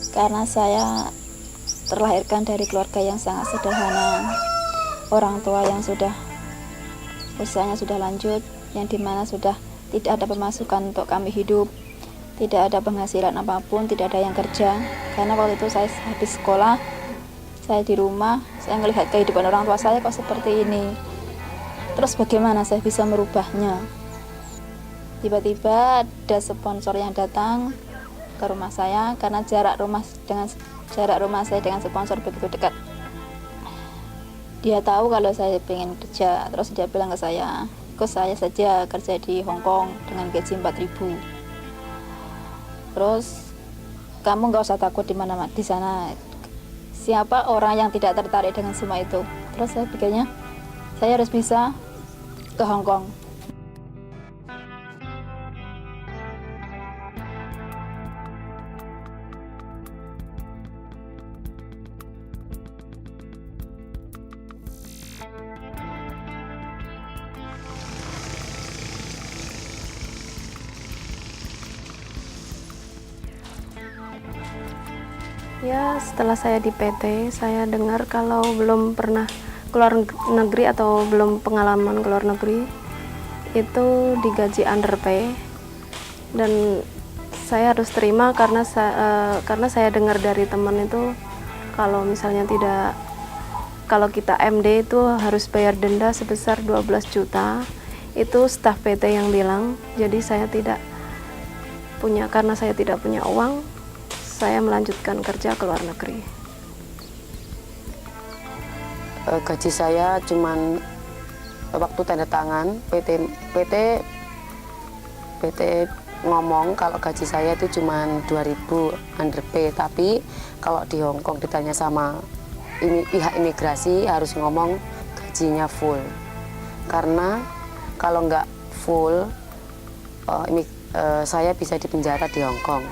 Karena saya terlahirkan dari keluarga yang sangat sederhana, orang tua yang sudah usianya sudah lanjut, yang dimana sudah tidak ada pemasukan untuk kami hidup, tidak ada penghasilan apapun, tidak ada yang kerja. Karena waktu itu saya habis sekolah, saya di rumah, saya melihat kehidupan orang tua saya kok seperti ini. Terus bagaimana saya bisa merubahnya? Tiba-tiba ada sponsor yang datang ke rumah saya, karena jarak rumah saya dengan sponsor begitu dekat. Dia tahu kalau saya pengen kerja, terus dia bilang ke saya, ikut saya saja kerja di Hong Kong dengan gaji 4.000. Terus kamu nggak usah takut di mana di sana. Siapa orang yang tidak tertarik dengan semua itu? Terus saya pikirnya saya harus bisa ke Hong Kong. Ya, setelah saya di PT, saya dengar kalau belum pernah keluar negeri atau belum pengalaman keluar negeri, itu digaji underpay. Dan saya harus terima karena saya dengar dari teman itu, kalau misalnya kalau kita MD itu harus bayar denda sebesar 12 juta. Itu staf PT yang bilang. Jadi saya tidak punya, karena saya tidak punya uang, saya melanjutkan kerja ke luar negeri. Gaji saya cuman waktu tanda tangan PT ngomong kalau gaji saya itu cuman 2.000 underpay, tapi kalau di Hong Kong ditanya sama pihak imigrasi harus ngomong gajinya full. Karena kalau nggak full saya bisa dipenjara di Hong Kong.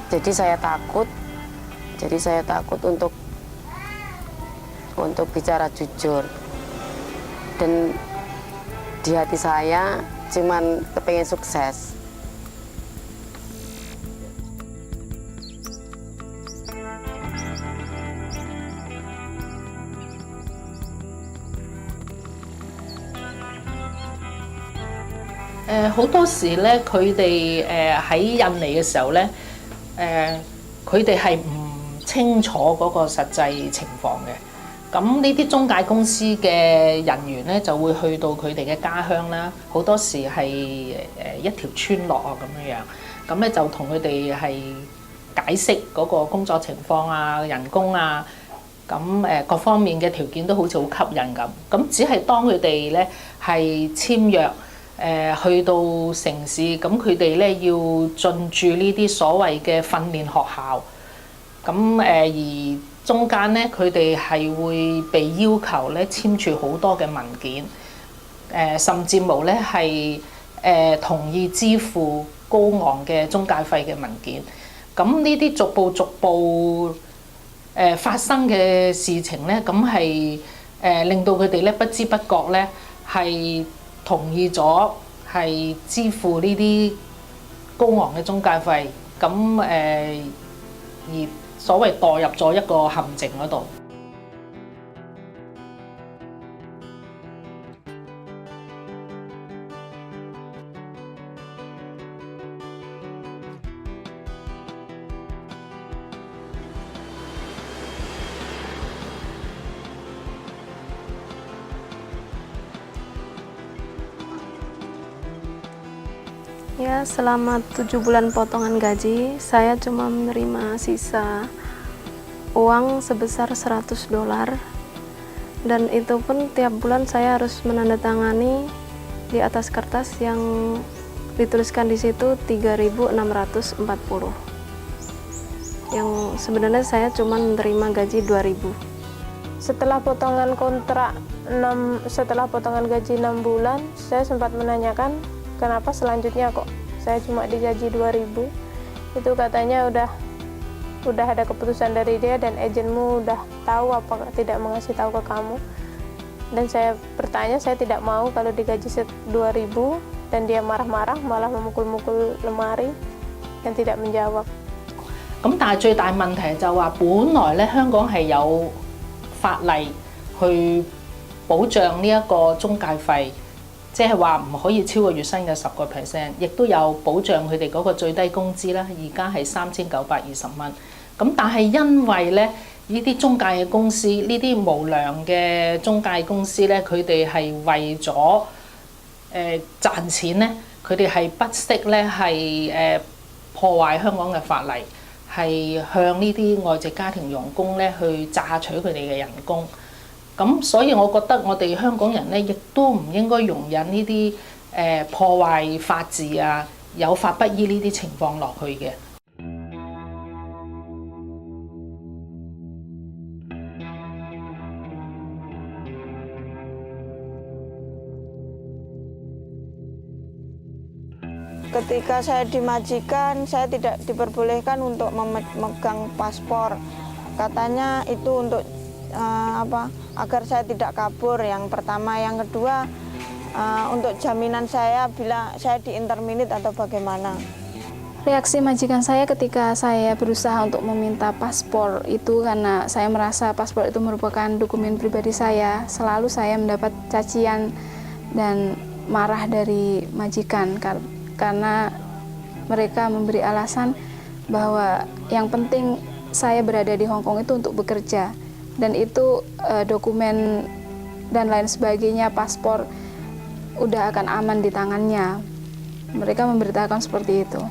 Jadi saya takut untuk bicara jujur. Dan di hati saya cuman kepengen sukses.好多時咧，佢哋喺印尼嘅時候咧，佢哋係唔清楚嗰個實際情況嘅。咁呢啲中介公司嘅人員咧，就會去到佢哋嘅家鄉啦，好多時係一條村落啊咁樣樣，咁咧就同佢哋係解釋嗰個工作情況啊、人工啊，咁各方面嘅條件都好似好吸引咁。咁只係當佢哋咧係簽約去到城市，咁佢哋咧要進駐呢啲所謂嘅訓練學校，咁而中間咧佢哋係會被要求咧簽署好多嘅文件，甚至無咧係同意支付高昂嘅中介費嘅文件。咁呢啲逐步發生嘅事情咧，咁係令到佢哋咧不知不覺咧係同意咗係支付呢啲高昂嘅中介費，咁而所謂墮入咗一個陷阱嗰度。Ya, selama 7 bulan potongan gaji, saya cuma menerima sisa uang sebesar $100. Dan itu pun tiap bulan saya harus menandatangani di atas kertas yang dituliskan di situ 3.640. Yang sebenarnya saya cuma menerima gaji 2.000. Setelah potongan setelah potongan gaji 6 bulan, saya sempat menanyakan kenapa selanjutnya kok saya cuma digaji 2.000. Itu katanya udah ada keputusan dari dia dan agenmu udah tahu apa tidak mengasih tahu ke kamu. Dan saya bertanya, saya tidak mau kalau digaji 2.000 dan dia marah-marah, malah memukul-mukul lemari dan tidak menjawab. 咁但係最大問題就話，本來咧香港係有法例去保障呢一個中介費，即係話唔可以超過月薪嘅10%，亦都有保障佢哋嗰個最低工資啦，而家係3920蚊。咁但係因為咧呢啲中介嘅公司，呢啲無良嘅中介公司咧，佢哋係為咗賺錢咧，佢哋係不惜咧係破壞香港嘅法例，係向呢啲外籍家庭傭工咧去榨取佢哋嘅人工。咁所以我覺得我哋香港人咧，亦都唔應該容忍呢啲破壞法治啊、有法不依呢啲情況落去嘅。Ketika saya di majikan, saya tidak diperbolehkan untuk memegang paspor. Katanya itu untuk agar saya tidak kabur. Yang pertama, yang kedua untuk jaminan saya bila saya diinterminate atau bagaimana. Reaksi majikan saya ketika saya berusaha untuk meminta paspor itu karena saya merasa paspor itu merupakan dokumen pribadi saya. Selalu saya mendapat cacian dan marah dari majikan karena mereka memberi alasan bahwa yang penting saya berada di Hong Kong itu untuk bekerja, dan itu dokumen dan lain sebagainya, paspor udah akan aman di tangannya. Mereka memberitakan seperti itu.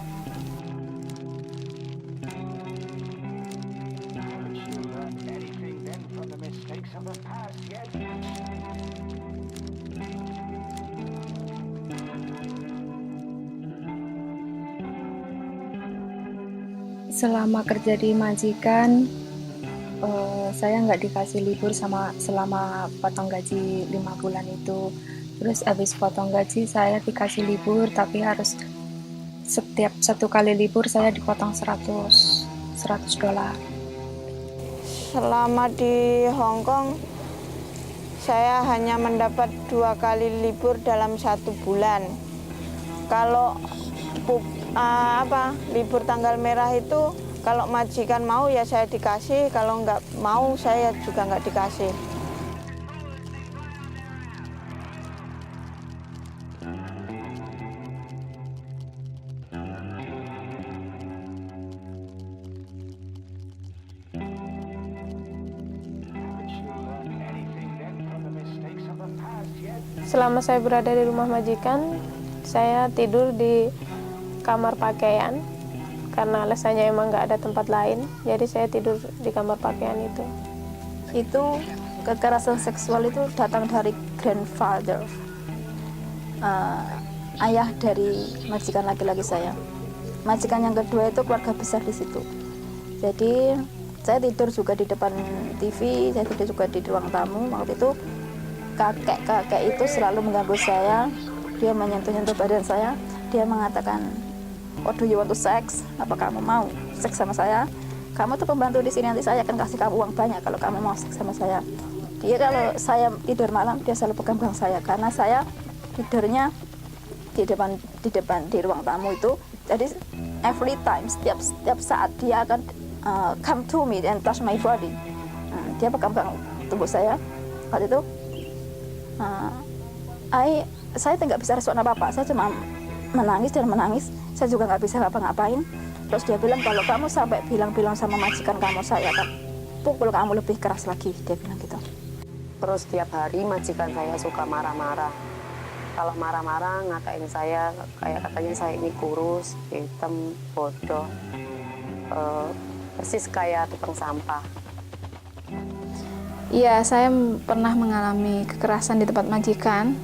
Selama kerja di majikan, saya nggak dikasih libur selama potong gaji 5 bulan itu. Terus habis potong gaji saya dikasih libur, tapi harus setiap 1 kali libur saya dipotong $100. Selama di Hong Kong, saya hanya mendapat 2 kali libur dalam 1 bulan. Kalau libur tanggal merah itu kalau majikan mau ya saya dikasih, kalau nggak mau saya juga nggak dikasih. Selama saya berada di rumah majikan, saya tidur di kamar pakaian karena alasannya emang nggak ada tempat lain, jadi saya tidur di kamar pakaian itu. Itu kekerasan seksual itu datang dari grandfather, ayah dari majikan laki-laki saya. Majikan yang kedua itu keluarga besar di situ. Jadi saya tidur juga di depan TV, saya tidur juga di ruang tamu. Waktu itu kakek itu selalu mengganggu saya, dia menyentuh-nyentuh badan saya, dia mengatakan, "What do you want to sex? Apa kamu mau seks sama saya? Kamu tuh pembantu di sini, nanti saya akan kasih kamu uang banyak kalau kamu mau seks sama saya." Dia kalau saya tidur malam, dia selalu pegang saya karena saya tidurnya di ruang tamu itu. Jadi every time, setiap saat dia akan come to me and touch my body. Dia pegang tubuh saya. Waktu itu saya tidak bisa respon apa-apa. Saya cuma menangis dan menangis. Saya juga nggak bisa ngapa-ngapain. Terus dia bilang, kalau kamu sampai bilang-bilang sama majikan kamu, saya akan pukul kamu lebih keras lagi. Dia bilang gitu. Terus tiap hari majikan saya suka marah-marah. Kalau marah-marah ngatain saya, kayak katanya saya ini kurus, hitam, bodoh, persis kayak tukang sampah. Iya, saya pernah mengalami kekerasan di tempat majikan.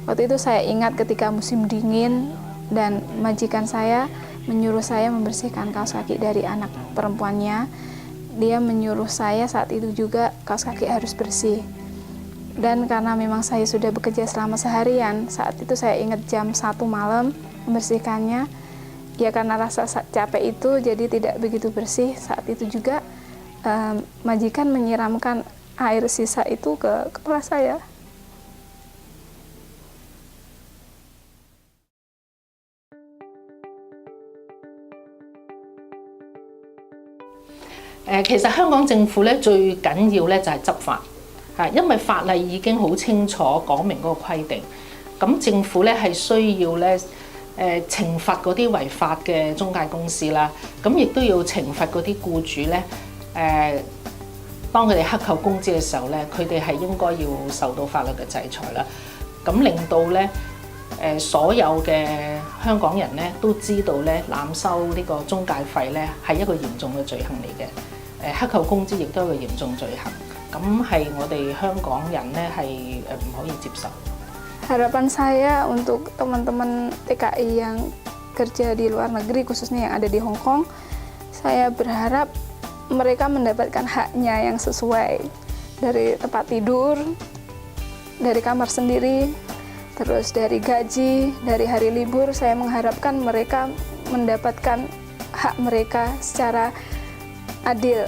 Waktu itu saya ingat ketika musim dingin dan majikan saya menyuruh saya membersihkan kaos kaki dari anak perempuannya. Dia menyuruh saya saat itu juga kaos kaki harus bersih. Dan karena memang saya sudah bekerja selama seharian, saat itu saya ingat jam 1 malam membersihkannya. Ya karena rasa capek itu jadi tidak begitu bersih. Saat itu juga majikan menyiramkan air sisa itu ke kepala saya. 其實香港政府咧最緊要咧就係執法，因為法例已經好清楚講明嗰個規定，咁政府咧係需要咧懲罰嗰啲違法嘅中介公司啦，咁亦都要懲罰嗰啲僱主咧當佢哋克扣工資嘅時候咧，佢哋係應該要受到法律嘅制裁啦，咁令到咧所有嘅香港人咧都知道咧濫收呢個中介費咧係一個嚴重嘅罪行嚟嘅。克扣工資亦都係一個嚴重罪行，咁係我哋香港人咧係唔可以接受。Harapan saya untuk teman-teman TKI yang kerja di luar negeri, khususnya yang ada di Hong Kong, saya berharap mereka mendapatkan haknya yang sesuai dari tempat tidur, dari kamar sendiri, terus dari gaji, dari hari libur. Saya mengharapkan mereka mendapatkan hak mereka secara adil.